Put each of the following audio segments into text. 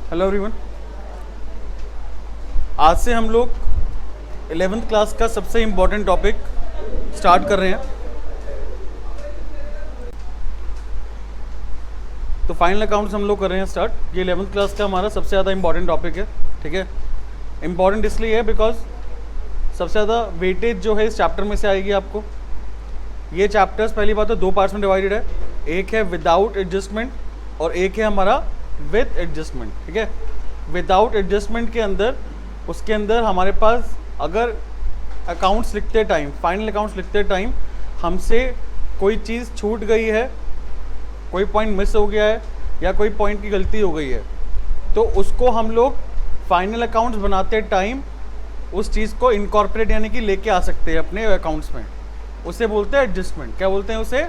Hello everyone. आज से हम लोग 11th क्लास का सबसे इम्पोर्टेंट टॉपिक स्टार्ट कर रहे हैं। तो फाइनल अकाउंट्स हम लोग कर रहे हैं स्टार्ट। ये 11th क्लास का हमारा सबसे ज़्यादा इम्पॉर्टेंट टॉपिक है, ठीक है। इम्पॉर्टेंट इसलिए है बिकॉज सबसे ज़्यादा वेटेज जो है इस चैप्टर में से आएगी आपको। ये चैप्टर्स पहली बात तो 2 पार्ट्स में डिवाइडेड है, एक है विदाउट एडजस्टमेंट और एक है हमारा विद एडजस्टमेंट, ठीक है। विदाउट एडजस्टमेंट के अंदर उसके अंदर हमारे पास अगर अकाउंट्स लिखते टाइम, फाइनल अकाउंट्स लिखते टाइम हमसे कोई चीज़ छूट गई है, कोई पॉइंट मिस हो गया है या कोई पॉइंट की गलती हो गई है, तो उसको हम लोग फाइनल अकाउंट्स बनाते टाइम उस चीज़ को इनकॉर्पोरेट यानी कि लेके आ सकते हैं अपने अकाउंट्स में। उसे बोलते हैं एडजस्टमेंट। क्या बोलते हैं उसे?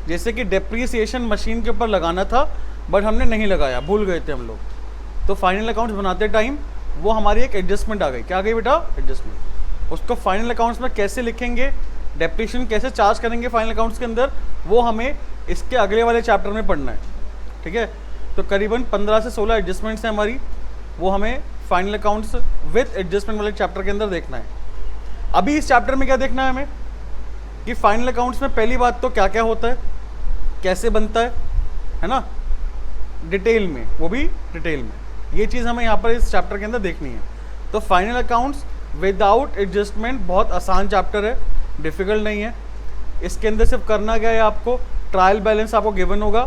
जैसे कि डेप्रीसिएशन मशीन के ऊपर लगाना था बट हमने नहीं लगाया, भूल गए थे हम लोग, तो फाइनल अकाउंट्स बनाते टाइम वो हमारी एक एडजस्टमेंट आ गई। क्या आ गई बेटा? एडजस्टमेंट। उसको फाइनल अकाउंट्स में कैसे लिखेंगे, डेप्रीशिएशन कैसे चार्ज करेंगे फाइनल अकाउंट्स के अंदर, वो हमें इसके अगले वाले चैप्टर में पढ़ना है, ठीक है। तो करीबन 15 से 16 एडजस्टमेंट्स हैं हमारी, वो हमें फाइनल अकाउंट्स विद एडजस्टमेंट वाले चैप्टर के अंदर देखना है। अभी इस चैप्टर में क्या देखना है हमें कि फाइनल अकाउंट्स में पहली बात तो क्या क्या होता है, कैसे बनता है ना, डिटेल में, वो भी डिटेल में। ये चीज़ हमें यहाँ पर इस चैप्टर के अंदर देखनी है। तो फाइनल अकाउंट्स विदाउट एडजस्टमेंट बहुत आसान चैप्टर है, डिफ़िकल्ट नहीं है। इसके अंदर सिर्फ करना क्या है, आपको ट्रायल बैलेंस आपको गिवन होगा।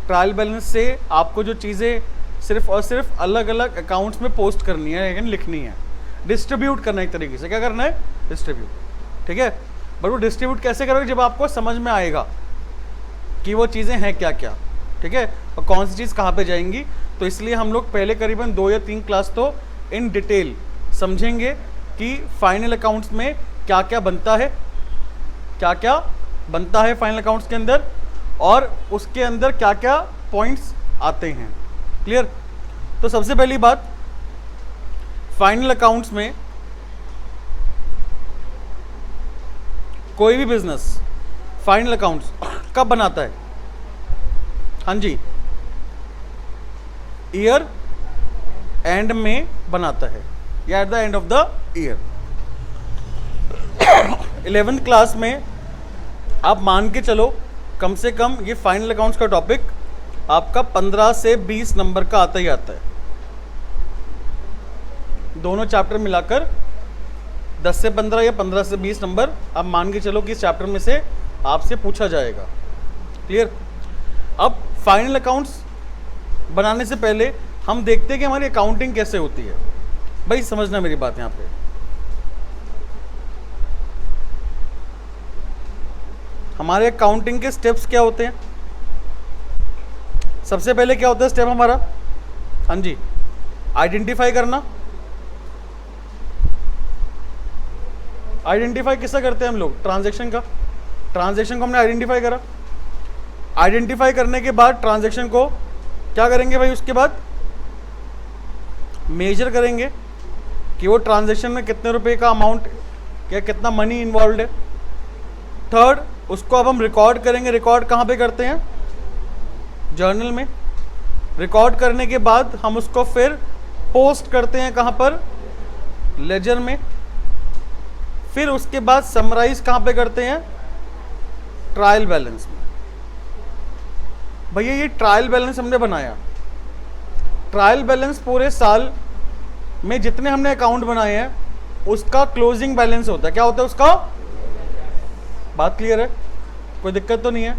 ट्रायल बैलेंस से आपको जो चीज़ें सिर्फ और सिर्फ अलग अलग अकाउंट्स में पोस्ट करनी है, लेकिन लिखनी है, डिस्ट्रीब्यूट करना है एक तरीके से। क्या करना है? डिस्ट्रीब्यूट, ठीक है। बट वो डिस्ट्रीब्यूट कैसे करोगे? जब आपको समझ में आएगा कि वो चीज़ें हैं क्या क्या, ठीक है, और कौन सी चीज़ कहाँ पे जाएंगी। तो इसलिए हम लोग पहले करीबन 2 या 3 क्लास तो इन डिटेल समझेंगे कि फाइनल अकाउंट्स में क्या क्या बनता है, क्या क्या बनता है फाइनल अकाउंट्स के अंदर, और उसके अंदर क्या क्या पॉइंट्स आते हैं। क्लियर? तो सबसे पहली बात, फाइनल अकाउंट्स में कोई भी बिजनेस फाइनल अकाउंट्स कब बनाता है? हाँ जी, ईयर एंड में बनाता है या at the end of the year. 11th class में आप मान के चलो कम से कम ये फाइनल अकाउंट्स का टॉपिक आपका 15 से 20 नंबर का आता ही आता है। दोनों चैप्टर मिलाकर 10 से 15 या 15 से 20 नंबर आप मान के चलो कि इस चैप्टर में से आपसे पूछा जाएगा। क्लियर? अब फाइनल अकाउंट्स बनाने से पहले हम देखते हैं कि हमारी अकाउंटिंग कैसे होती है। भाई समझना मेरी बात यहाँ पे, हमारे अकाउंटिंग के स्टेप्स क्या होते हैं। सबसे पहले क्या होता है स्टेप हमारा? हाँ जी, आइडेंटिफाई करना। आइडेंटिफाई किससे करते हैं हम लोग? ट्रांजैक्शन का। ट्रांजैक्शन को हमने आइडेंटिफाई करा। आइडेंटिफाई करने के बाद ट्रांजैक्शन को क्या करेंगे भाई? उसके बाद मेजर करेंगे कि वो ट्रांजैक्शन में कितने रुपए का अमाउंट या कितना मनी इन्वॉल्व है। थर्ड, उसको अब हम रिकॉर्ड करेंगे। रिकॉर्ड कहाँ पे करते हैं? जर्नल में। रिकॉर्ड करने के बाद हम उसको फिर पोस्ट करते हैं कहाँ पर? लेजर में। फिर उसके बाद समराइज कहाँ पे करते हैं? ट्रायल बैलेंस में। भैया ये ट्रायल बैलेंस हमने बनाया। ट्रायल बैलेंस पूरे साल में जितने हमने अकाउंट बनाए हैं उसका क्लोजिंग बैलेंस होता है। क्या होता है उसका? बात क्लियर है? कोई दिक्कत तो नहीं है?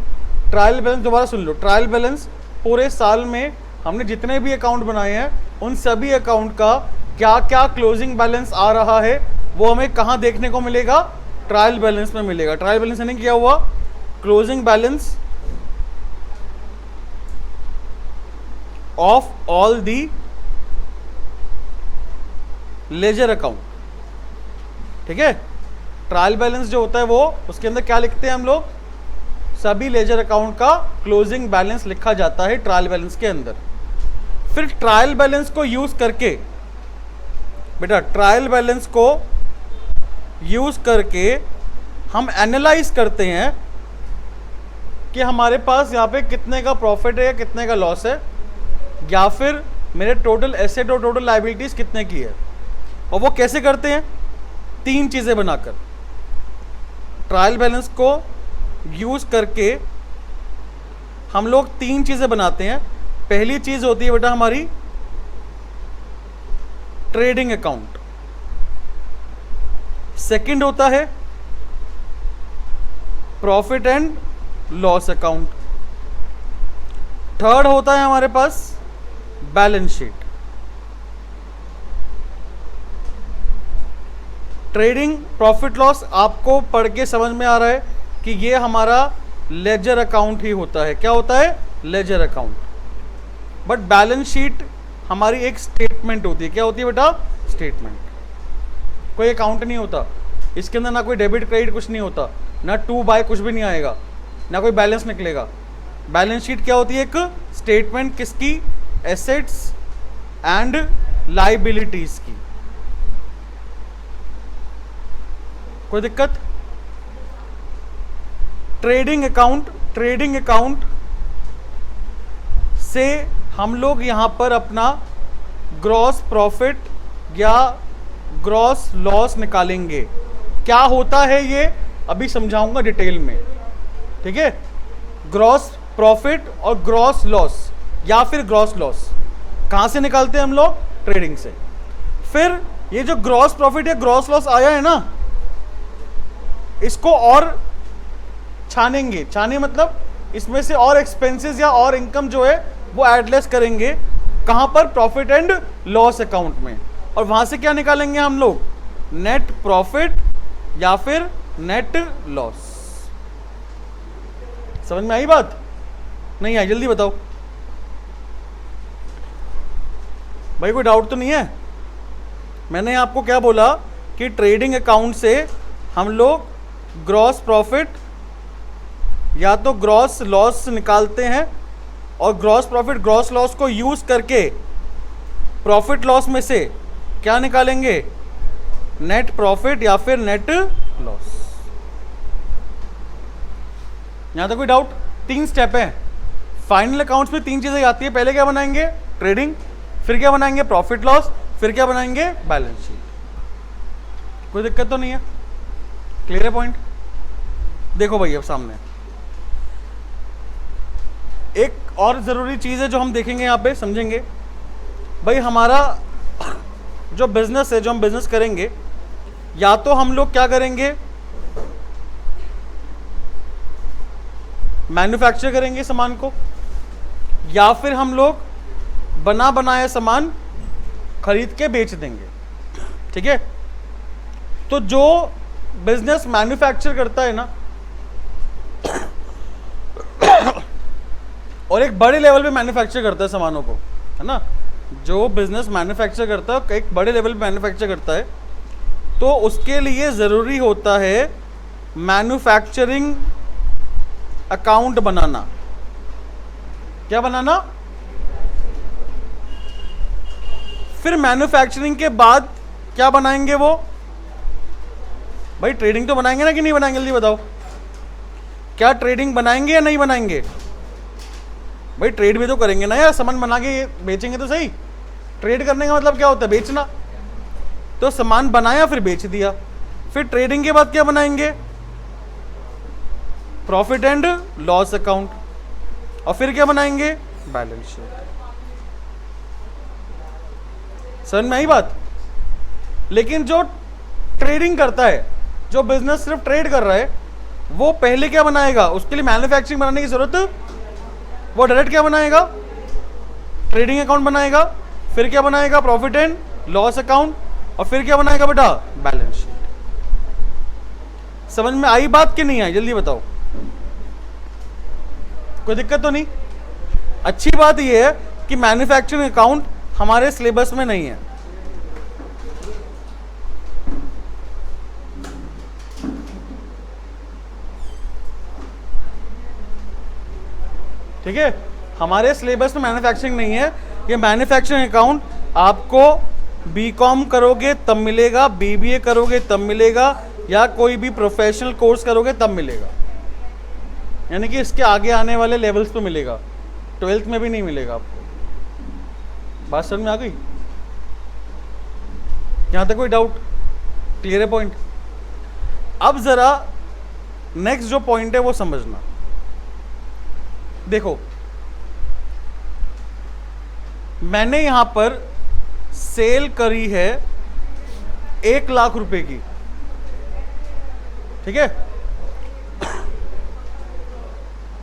ट्रायल बैलेंस दोबारा सुन लो। ट्रायल बैलेंस पूरे साल में हमने जितने भी अकाउंट बनाए हैं उन सभी अकाउंट का क्या क्या क्लोजिंग बैलेंस आ रहा है वो हमें कहाँ देखने को मिलेगा? ट्रायल बैलेंस में मिलेगा। ट्रायल बैलेंस यानी क्या हुआ? Closing balance of all the ledger account, ठीक है। ट्रायल बैलेंस जो होता है वो उसके अंदर क्या लिखते हैं हम लोग? सभी लेजर अकाउंट का क्लोजिंग बैलेंस लिखा जाता है ट्रायल बैलेंस के अंदर। फिर ट्रायल बैलेंस को यूज करके बेटा, ट्रायल बैलेंस को यूज करके हम एनालाइज करते हैं कि हमारे पास यहाँ पे कितने का प्रॉफिट है या कितने का लॉस है, या फिर मेरे टोटल एसेट और टोटल लायबिलिटीज कितने की है। और वो कैसे करते हैं, 3 चीजें बनाकर, ट्रायल बैलेंस को यूज करके हम लोग 3 चीजें बनाते हैं। पहली चीज होती है बेटा हमारी ट्रेडिंग अकाउंट, सेकंड होता है profit and loss account, third होता है हमारे पास balance sheet. Trading profit loss आपको पढ़ के समझ में आ रहा है कि ये हमारा लेजर अकाउंट ही होता है। क्या होता है, ledger account. But balance sheet हमारी एक स्टेटमेंट होती है। क्या होती है बेटा, स्टेटमेंट। कोई अकाउंट नहीं होता इसके अंदर, ना कोई डेबिट क्रेडिट कुछ नहीं होता, ना टू बाय कुछ भी नहीं आएगा, ना कोई बैलेंस निकलेगा। बैलेंस शीट क्या होती है, एक स्टेटमेंट किसकी, एसेट्स एंड लाइबिलिटीज की। कोई दिक्कत। ट्रेडिंग अकाउंट से हम लोग यहां पर अपना ग्रॉस प्रॉफिट या ग्रॉस लॉस निकालेंगे। क्या होता है ये अभी समझाऊंगा डिटेल में, ठीक है। ग्रॉस प्रॉफिट और ग्रॉस लॉस या फिर ग्रॉस लॉस कहां से निकालते हैं हम लोग, ट्रेडिंग से। फिर ये जो ग्रॉस प्रॉफिट या ग्रॉस लॉस आया है ना, इसको और छानेंगे। छाने मतलब इसमें से और एक्सपेंसेस या और इनकम जो है वो एडलेस करेंगे। कहां पर, प्रॉफिट एंड लॉस अकाउंट में। और वहां से क्या निकालेंगे हम लोग, नेट प्रॉफिट या फिर नेट लॉस। समझ में आई बात, नहीं आई, जल्दी बताओ भाई, कोई डाउट तो नहीं है। मैंने आपको क्या बोला कि ट्रेडिंग अकाउंट से हम लोग ग्रॉस प्रॉफिट या तो ग्रॉस लॉस निकालते हैं, और ग्रॉस प्रॉफिट ग्रॉस लॉस को यूज करके प्रॉफिट लॉस में से क्या निकालेंगे, नेट प्रॉफिट या फिर नेट लॉस। यहां तक कोई डाउट। 3 स्टेप है फाइनल अकाउंट्स में, 3 चीजें आती है। पहले क्या बनाएंगे, ट्रेडिंग, फिर क्या बनाएंगे, प्रॉफिट लॉस, फिर क्या बनाएंगे, बैलेंस शीट। कोई दिक्कत तो नहीं है, क्लियर है पॉइंट। देखो भाई अब सामने एक और जरूरी चीज है जो हम देखेंगे यहां पे, समझेंगे भाई। हमारा जो बिजनेस है, जो हम बिजनेस करेंगे, या तो हम लोग क्या करेंगे, मैन्युफैक्चर करेंगे सामान को, या फिर हम लोग बना बनाया सामान खरीद के बेच देंगे, ठीक है। तो जो बिजनेस मैन्युफैक्चर करता है ना, और एक बड़े लेवल पे मैन्युफैक्चर करता है सामानों को, है ना, जो बिजनेस मैन्युफैक्चर करता है एक बड़े लेवल पे मैन्युफैक्चर करता है, तो उसके लिए ज़रूरी होता है मैन्युफैक्चरिंग अकाउंट बनाना। क्या बनाना, फिर मैन्युफैक्चरिंग के बाद क्या बनाएंगे वो, भाई ट्रेडिंग तो बनाएंगे ना कि नहीं बनाएंगे, जल्दी बताओ। क्या ट्रेडिंग बनाएंगे या नहीं बनाएंगे, भाई ट्रेड भी तो करेंगे ना यार, सामान बना के बेचेंगे तो सही। ट्रेड करने का मतलब क्या होता है, बेचना। तो सामान बनाया फिर बेच दिया। फिर ट्रेडिंग के बाद क्या बनाएंगे, प्रॉफिट एंड लॉस अकाउंट, और फिर क्या बनाएंगे, बैलेंस शीट। समझ में आई बात। लेकिन जो ट्रेडिंग करता है, जो बिजनेस सिर्फ ट्रेड कर रहा है, वो पहले क्या बनाएगा, उसके लिए मैन्युफैक्चरिंग बनाने की जरूरत, वो डायरेक्ट क्या बनाएगा, ट्रेडिंग अकाउंट बनाएगा। फिर क्या बनाएगा, प्रॉफिट एंड लॉस अकाउंट, और फिर क्या बनाएगा बेटा, बैलेंस शीट। समझ में आई बात कि नहीं आई, जल्दी बताओ। कोई दिक्कत तो नहीं। अच्छी बात यह है कि मैन्युफैक्चरिंग अकाउंट हमारे सिलेबस में नहीं है, ठीक है। हमारे सिलेबस में मैन्युफैक्चरिंग नहीं है। ये मैन्युफैक्चरिंग अकाउंट आपको बीकॉम करोगे तब मिलेगा, बीबीए करोगे तब मिलेगा, या कोई भी प्रोफेशनल कोर्स करोगे तब मिलेगा। यानी कि इसके आगे आने वाले लेवल्स पे मिलेगा, 12th में भी नहीं मिलेगा आपको। बात समझ में आ गई? यहां तक कोई डाउट? क्लियर है पॉइंट? अब जरा नेक्स्ट जो पॉइंट है वो समझना। देखो, मैंने यहां पर सेल करी है 1 लाख रुपए की, ठीक है?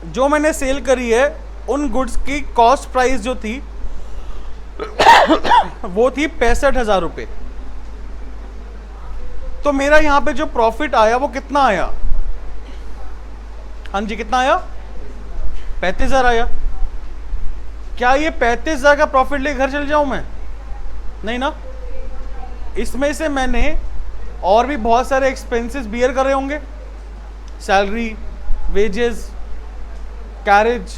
जो मैंने सेल करी है उन गुड्स की कॉस्ट प्राइस जो थी वो थी 65,000 रुपए। तो मेरा यहां पे जो प्रॉफिट आया वो कितना आया? हाँ जी, कितना आया? 35,000 आया। क्या ये 35,000 का प्रॉफिट लेकर घर चल जाऊं मैं? नहीं ना। इसमें से मैंने और भी बहुत सारे एक्सपेंसेस बियर कर रहे होंगे, salary, wages, carriage,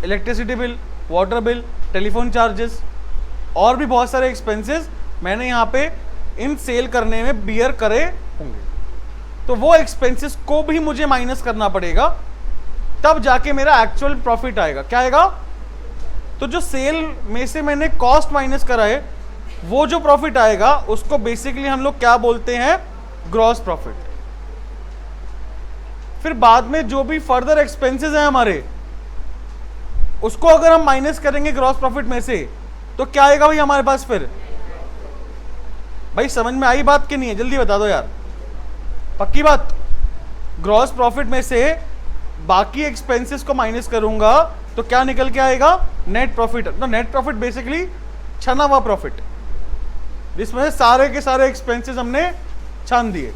electricity bill, water bill, telephone charges, और भी बहुत सारे एक्सपेंसेस मैंने यहाँ पे इन सेल करने में बियर करे होंगे। तो वो एक्सपेंसेस को भी मुझे माइनस करना पड़ेगा, तब जाके मेरा एक्चुअल प्रॉफिट आएगा। क्या आएगा? तो जो सेल में से मैंने कॉस्ट माइनस करा है, वो जो प्रॉफिट आएगा उसको बेसिकली हम लोग क्या बोलते हैं? Gross profit. फिर बाद में जो भी फर्दर एक्सपेंसेस हैं हमारे, उसको अगर हम माइनस करेंगे ग्रॉस प्रॉफिट में से, तो क्या आएगा भाई हमारे पास? फिर भाई समझ में आई बात कि नहीं है? जल्दी बता दो यार, पक्की बात। ग्रॉस प्रॉफिट में से बाकी एक्सपेंसेस को माइनस करूंगा तो क्या निकल के आएगा? Net profit. तो नेट प्रॉफिट बेसिकली छना हुआ प्रॉफिट, जिसमें से सारे के सारे एक्सपेंसेस हमने छान दिए,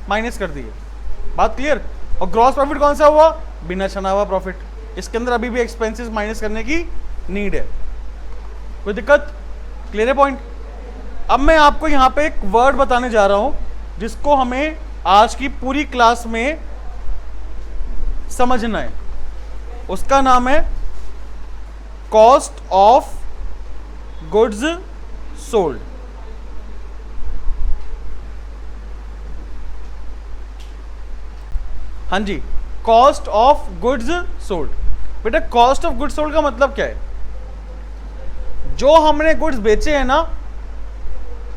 माइनस कर दिए। बात क्लियर? और ग्रॉस प्रॉफिट कौन सा हुआ? बिना छना हुआ प्रॉफिट। इसके अंदर अभी भी एक्सपेंसेस माइनस करने की नीड है। कोई दिक्कत? क्लियर है पॉइंट? अब मैं आपको यहां पे एक वर्ड बताने जा रहा हूं जिसको हमें आज की पूरी क्लास में समझना है। उसका नाम है कॉस्ट ऑफ गुड्स सोल्ड। हाँ जी, कॉस्ट ऑफ गुड्स सोल्ड। बेटा कॉस्ट ऑफ गुड्स सोल्ड का मतलब क्या है? जो हमने गुड्स बेचे हैं ना,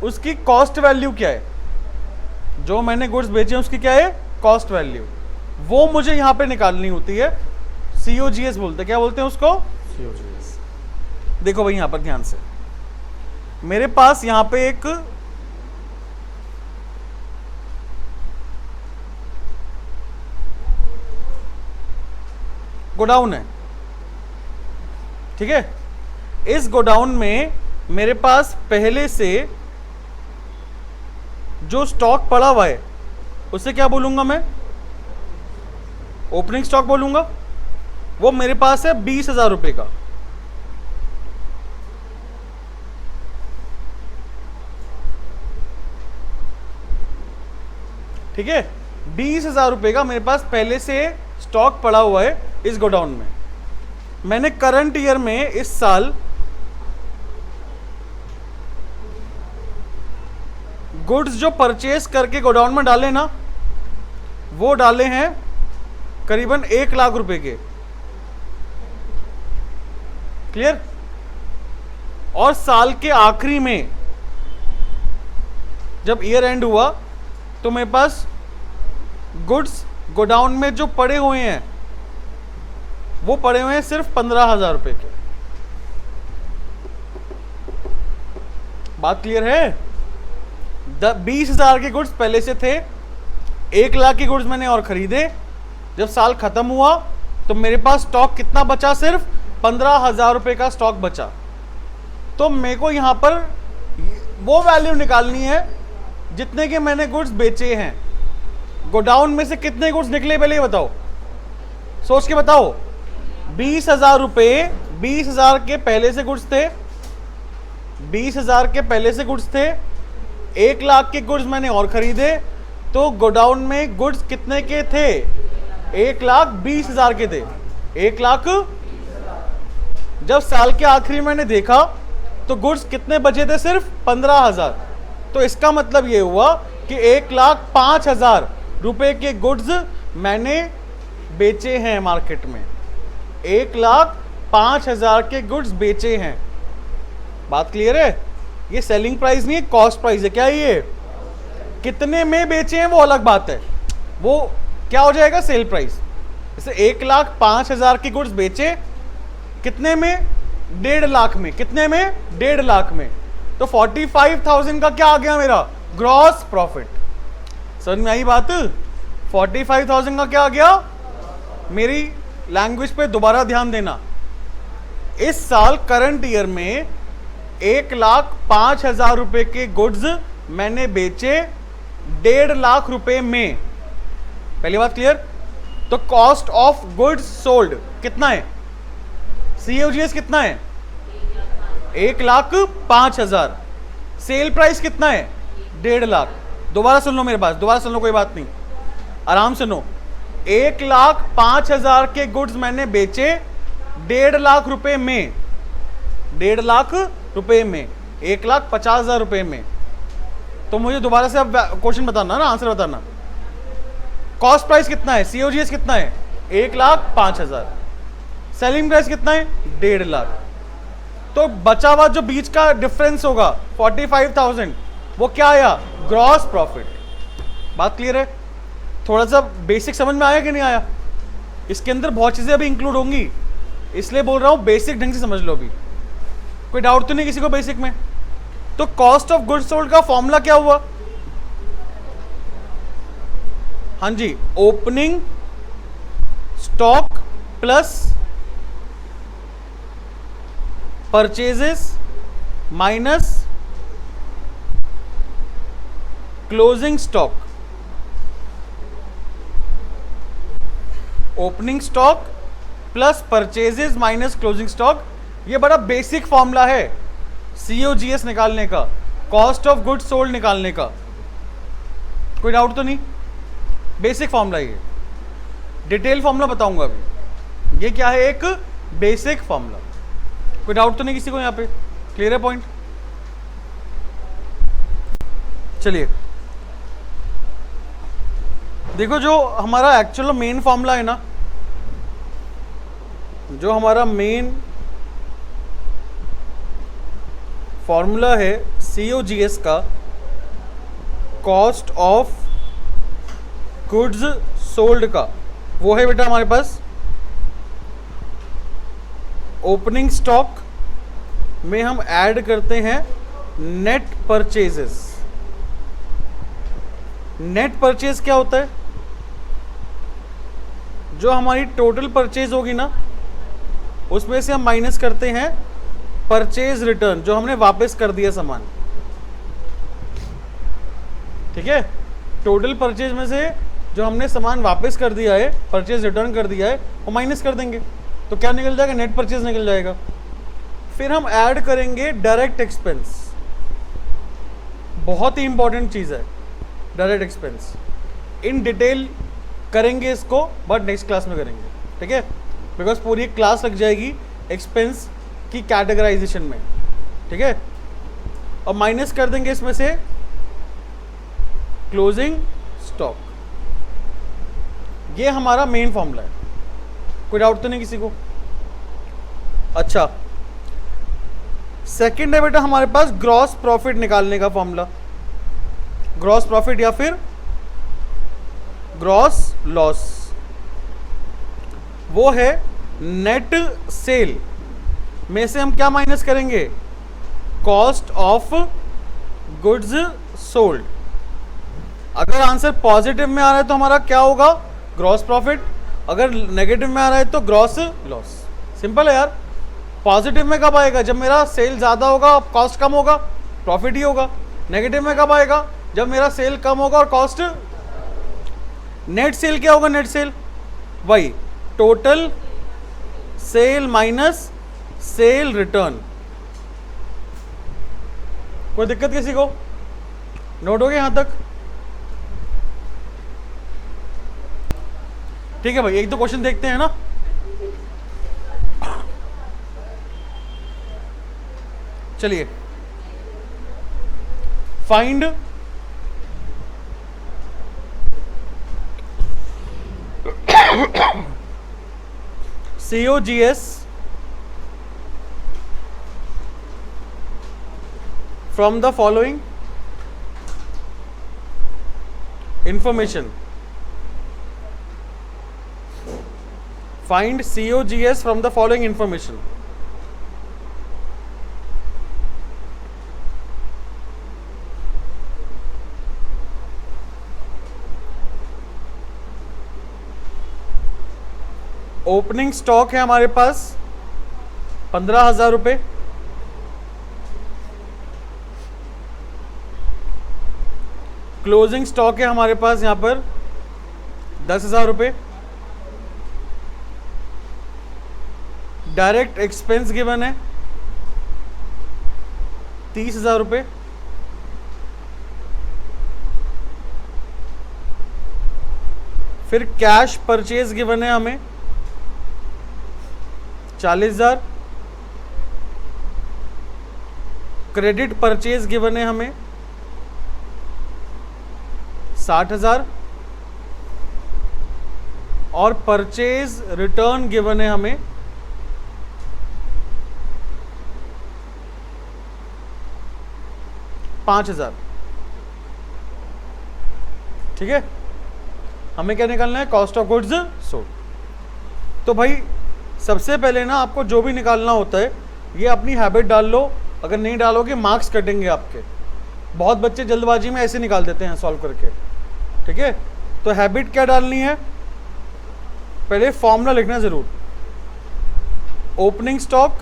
उसकी कॉस्ट वैल्यू क्या है? जो मैंने गुड्स बेचे हैं उसकी क्या है? Cost value. वो मुझे यहां पे निकालनी होती है। COGS बोलते हैं। क्या बोलते हैं उसको? COGS। देखो भाई यहां पर ध्यान से, मेरे पास यहां पे एक गोडाउन है, ठीक है? इस गोडाउन में मेरे पास पहले से जो स्टॉक पड़ा हुआ है उसे क्या बोलूंगा मैं? ओपनिंग स्टॉक बोलूंगा। वो मेरे पास है 20,000 रुपए का। ठीक है, 20,000 रुपए का मेरे पास पहले से स्टॉक पड़ा हुआ है इस गोडाउन में। मैंने करंट ईयर में इस साल गुड्स जो परचेस करके गोडाउन में डाले ना, वो डाले हैं करीबन 1 लाख रुपए के। क्लियर? और साल के आखिरी में जब ईयर एंड हुआ तो मेरे पास गुड्स गोडाउन में जो पड़े हुए हैं वो पड़े हुए हैं सिर्फ 15,000 रुपए के। बात क्लियर है? 20,000 के गुड्स पहले से थे, 1 लाख के गुड्स मैंने और खरीदे। जब साल खत्म हुआ तो मेरे पास स्टॉक कितना बचा? सिर्फ 15,000 रुपए का स्टॉक बचा। तो मेरे को यहां पर वो वैल्यू निकालनी है जितने के मैंने गुड्स बेचे हैं। गोडाउन में से कितने गुड्स निकले पहले ये बताओ, सोच के बताओ। 20,000 रुपए, 20,000 के पहले से गुड्स थे, 20,000 के पहले से गुड्स थे, 1 लाख के गुड्स मैंने और खरीदे। तो गोडाउन में गुड्स कितने के थे? 1,20,000 के थे। 1 लाख। जब साल के आखिरी मैंने देखा तो गुड्स कितने बचे थे? सिर्फ 15,000। तो इसका मतलब ये हुआ कि 1,05,000 रुपए के गुड्स मैंने बेचे हैं मार्केट में। 1,05,000 के गुड्स बेचे हैं। बात क्लियर है? ये सेलिंग प्राइस नहीं है, कॉस्ट प्राइस है। क्या है ये? कितने में बेचे हैं वो अलग बात है, वो क्या हो जाएगा? Sale price. जैसे 1,05,000 की गुड्स बेचे, कितने में? 1.5 लाख में। कितने में? 1.5 लाख में। तो 45,000 का क्या आ गया मेरा? Gross profit. समझ में आई बात? 45,000 का क्या आ गया? मेरी लैंग्वेज पे दोबारा ध्यान देना। इस साल करंट ईयर में 1,05,000 रुपए के गुड्स मैंने बेचे 1.5 लाख रुपए में। पहली बात क्लियर? तो कॉस्ट ऑफ गुड्स सोल्ड कितना है? COGS कितना है? 1,05,000। सेल प्राइस कितना है? 1.5 लाख। दोबारा सुन लो मेरे पास, दोबारा सुन लो, कोई बात नहीं, आराम से सुनो। 1,05,000 के गुड्स मैंने बेचे 1.5 लाख रुपए में। 1.5 लाख रुपए में, 1,50,000 रुपए में। तो मुझे दोबारा से अब क्वेश्चन बताना ना, आंसर बताना। कॉस्ट प्राइस कितना है? COGS कितना है? 1,05,000। सेलिंग प्राइस कितना है? 1.5 लाख। तो बचा हुआ जो बीच का डिफरेंस होगा 45,000, वो क्या आया? Gross profit. बात क्लियर है? थोड़ा सा बेसिक समझ में आया कि नहीं आया? इसके अंदर बहुत चीजें अभी इंक्लूड होंगी, इसलिए बोल रहा हूं बेसिक ढंग से समझ लो। अभी कोई डाउट तो नहीं किसी को बेसिक में? तो कॉस्ट ऑफ गुड्स सोल्ड का फॉर्मूला क्या हुआ? हाँ जी, opening stock plus purchases minus closing stock. Opening stock plus purchases minus closing stock, ये बड़ा बेसिक फॉर्मूला है COGS निकालने का, कॉस्ट ऑफ गुड्स सोल्ड निकालने का। कोई डाउट तो नहीं? बेसिक फॉर्मूला ये, डिटेल फॉर्मूला बताऊंगा अभी। ये क्या है? एक बेसिक फॉर्मूला। कोई डाउट तो नहीं किसी को यहां पे? क्लियर है पॉइंट? चलिए देखो, जो हमारा एक्चुअल मेन फॉर्मूला है ना, जो हमारा मेन फॉर्मूला है COGS का, कॉस्ट ऑफ गुड्स सोल्ड का, वो है बेटा हमारे पास ओपनिंग स्टॉक में हम ऐड करते हैं नेट परचेजेस। नेट परचेज क्या होता है? जो हमारी टोटल परचेज होगी ना, उसमें से हम माइनस करते हैं परचेज रिटर्न, जो हमने वापस कर दिया सामान। ठीक है? टोटल परचेज में से जो हमने सामान वापस कर दिया है, परचेज रिटर्न कर दिया है, वो माइनस कर देंगे। तो क्या निकल जाएगा? नेट परचेज निकल जाएगा। फिर हम ऐड करेंगे डायरेक्ट एक्सपेंस। बहुत ही इंपॉर्टेंट चीज़ है डायरेक्ट एक्सपेंस। इन डिटेल करेंगे इसको, बट नेक्स्ट क्लास में करेंगे। ठीक है? बिकॉज पूरी क्लास लग जाएगी एक्सपेंस की कैटेगराइजेशन में। ठीक है? और माइनस कर देंगे इसमें से क्लोजिंग स्टॉक। ये हमारा मेन फॉर्मूला है। कोई डाउट तो नहीं किसी को? अच्छा, सेकंड है बेटा हमारे पास ग्रॉस प्रॉफिट निकालने का फॉर्मूला। ग्रॉस प्रॉफिट या फिर ग्रॉस लॉस, वो है नेट सेल में से हम क्या माइनस करेंगे? Cost of goods sold. अगर आंसर पॉजिटिव में आ रहा है तो हमारा क्या होगा? Gross profit. अगर नेगेटिव में आ रहा है तो ग्रॉस लॉस। सिंपल है यार। पॉजिटिव में कब आएगा? जब मेरा सेल ज़्यादा होगा, कॉस्ट कम होगा, प्रॉफिट ही होगा। नेगेटिव में कब आएगा? जब मेरा सेल कम होगा और कॉस्ट। नेट सेल क्या होगा? नेट सेल वही total sale minus cell return. कोई दिक्कत किसी को? नोट हो गया यहां तक? ठीक है भाई, एक दो क्वेश्चन देखते हैं ना। चलिए, find COGS from the following information, find COGS from the following information. Opening stock है हमारे पास 15,000 रुपये, क्लोजिंग स्टॉक है हमारे पास यहां पर 10,000 रुपये, डायरेक्ट एक्सपेंस गिवन है 30,000 रुपये, फिर कैश परचेज गिवन है हमें 40,000, क्रेडिट परचेज गिवन है हमें 60,000 और परचेज रिटर्न गिवन है हमें 5,000। ठीक है, हमें क्या निकालना है, कॉस्ट ऑफ गुड्स सोल्ड। तो भाई सबसे पहले ना आपको जो भी निकालना होता है ये अपनी हैबिट डाल लो, अगर नहीं डालोगे मार्क्स कटेंगे आपके। बहुत बच्चे जल्दबाजी में ऐसे निकाल देते हैं सॉल्व करके। ठीक है, तो हैबिट क्या डालनी है, पहले फॉर्मूला लिखना जरूर, opening stock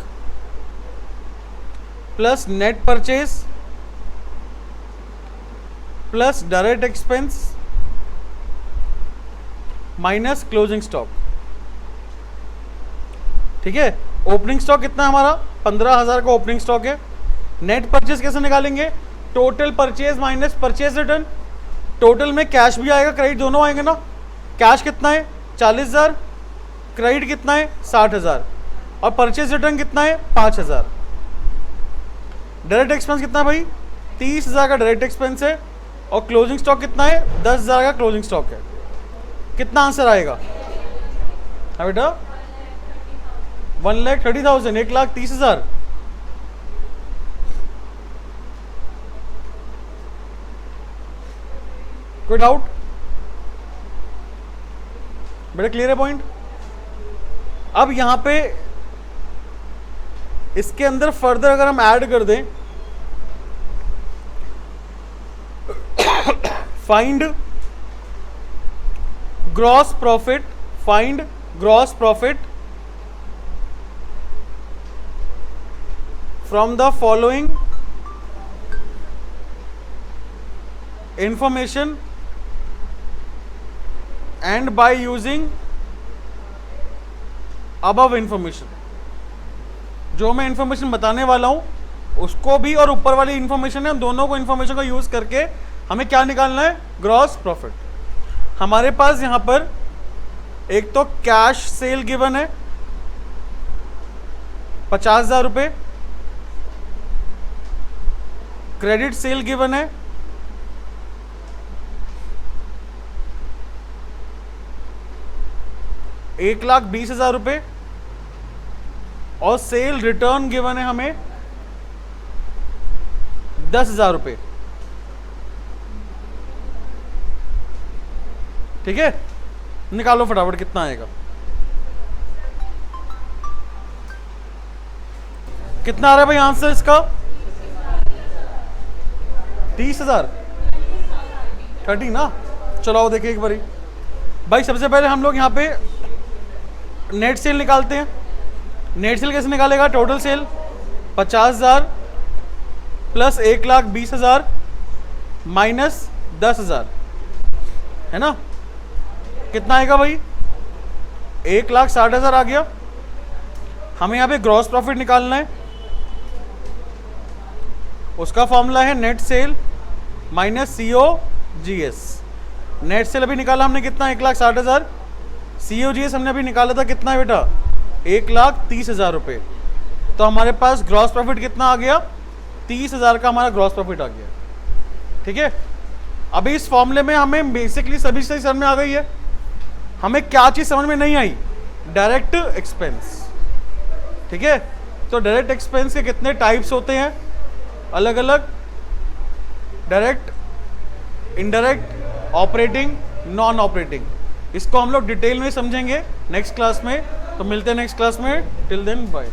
plus net purchase plus direct expense minus closing stock. ठीक है, ओपनिंग स्टॉक कितना है हमारा 15,000 का ओपनिंग स्टॉक है। नेट परचेज कैसे निकालेंगे, total purchase minus purchase return. Total में कैश भी आएगा क्रेडिट दोनों आएंगे ना। कैश कितना है 40,000, क्रेडिट कितना है 60,000 और परचेज रिटर्न कितना है 5,000। डायरेक्ट एक्सपेंस कितना है भाई 30,000 का डायरेक्ट एक्सपेंस है और क्लोजिंग स्टॉक कितना है 10,000 का क्लोजिंग स्टॉक है। कितना आंसर आएगा, हाँ बेटा 1,30,000, 1,30,000। कोई डाउट बेटा, क्लियर है पॉइंट। अब यहां पे इसके अंदर फर्दर अगर हम ऐड कर दें, find gross profit, find gross profit from the following information and by using above information. जो मैं इंफॉर्मेशन बताने वाला हूं उसको भी और ऊपर वाली इंफॉर्मेशन है, दोनों को इंफॉर्मेशन का यूज करके हमें क्या निकालना है, ग्रॉस प्रॉफिट। हमारे पास यहां पर एक तो कैश सेल गिवन है 50,000 रुपये, क्रेडिट सेल गिवन है 1,20,000 रुपये और सेल रिटर्न गिवन है हमें 10,000 रुपये। ठीक है, निकालो फटाफट कितना आएगा, कितना आ रहा है भाई आंसर इसका 30,000 30 ना। चलो आओ देखिए एक बारी भाई। सबसे पहले हम लोग यहाँ पे नेट सेल निकालते हैं। नेट सेल कैसे निकालेगा, टोटल सेल 50,000 प्लस 1,20,000 माइनस 10,000 है ना। कितना आएगा भाई 1,60,000 आ गया। हमें यहाँ पे ग्रॉस प्रॉफिट निकालना है, उसका फॉर्मूला है net cell minus COGS। Net cell अभी निकाला हमने कितना 1,60,000, COGS हमने अभी निकाला था कितना है बेटा 1,30,000 रुपये। तो हमारे पास ग्रॉस प्रॉफिट कितना आ गया 30,000 का हमारा ग्रॉस प्रॉफिट आ गया। ठीक है, अभी इस फॉर्मूले में हमें बेसिकली सभी चीज़ समझ में आ गई है। हमें क्या चीज़ समझ में नहीं आई, डायरेक्ट एक्सपेंस। ठीक है, तो डायरेक्ट एक्सपेंस के कितने टाइप्स होते हैं अलग अलग, direct, indirect, operating, non operating. इसको हम लोग डिटेल में समझेंगे नेक्स्ट क्लास में। तो मिलते हैं नेक्स्ट क्लास में। Till then bye.